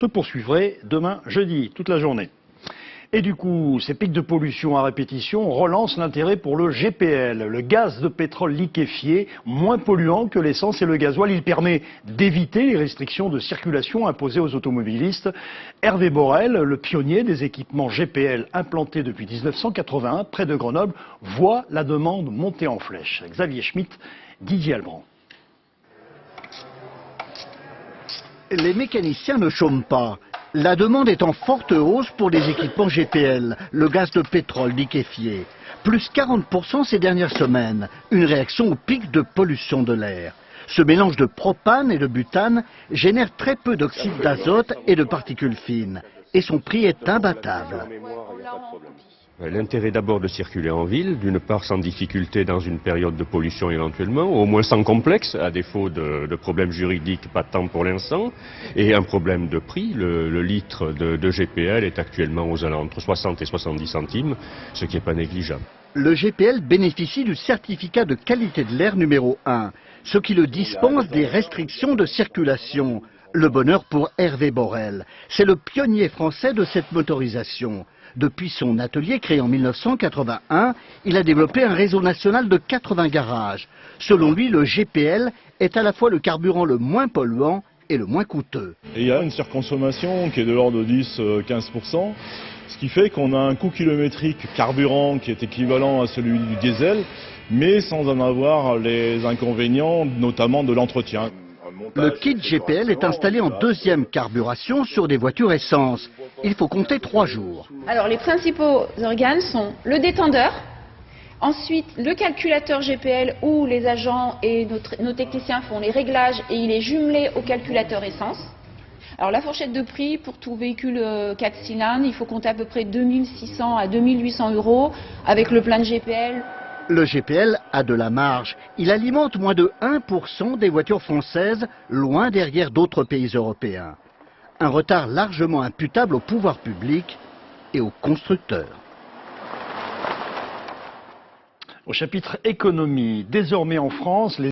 Je poursuivrai demain jeudi, toute la journée. Et du coup, ces pics de pollution à répétition relancent l'intérêt pour le GPL, le gaz de pétrole liquéfié, moins polluant que l'essence et le gasoil. Il permet d'éviter les restrictions de circulation imposées aux automobilistes. Hervé Borel, le pionnier des équipements GPL implantés depuis 1981 près de Grenoble, voit la demande monter en flèche. Xavier Schmitt, Didier Albrand. Les mécaniciens ne chôment pas. La demande est en forte hausse pour les équipements GPL, le gaz de pétrole liquéfié. Plus 40% ces dernières semaines, une réaction au pic de pollution de l'air. Ce mélange de propane et de butane génère très peu d'oxyde d'azote et de particules fines. Et son prix est imbattable. L'intérêt d'abord de circuler en ville, d'une part sans difficulté dans une période de pollution éventuellement, au moins sans complexe, à défaut de problèmes juridiques pas tant pour l'instant, et un problème de prix. Le litre de GPL est actuellement aux alentours entre 60 et 70 centimes, ce qui n'est pas négligeable. Le GPL bénéficie du certificat de qualité de l'air numéro 1, ce qui le dispense des restrictions de circulation. Le bonheur pour Hervé Borel. C'est le pionnier français de cette motorisation. Depuis son atelier créé en 1981, il a développé un réseau national de 80 garages. Selon lui, le GPL est à la fois le carburant le moins polluant et le moins coûteux. Et il y a une surconsommation qui est de l'ordre de 10-15%, ce qui fait qu'on a un coût kilométrique carburant qui est équivalent à celui du diesel, mais sans en avoir les inconvénients, notamment de l'entretien. Le kit GPL est installé en deuxième carburation sur des voitures essence. Il faut compter 3 jours. Alors les principaux organes sont le détendeur, ensuite le calculateur GPL où les agents et nos techniciens font les réglages et il est jumelé au calculateur essence. Alors la fourchette de prix pour tout véhicule 4 cylindres, il faut compter à peu près 2600 à 2800 € avec le plein de GPL. Le GPL a de la marge. Il alimente moins de 1% des voitures françaises, loin derrière d'autres pays européens. Un retard largement imputable au pouvoir public et aux constructeurs. Au chapitre économie, désormais en France,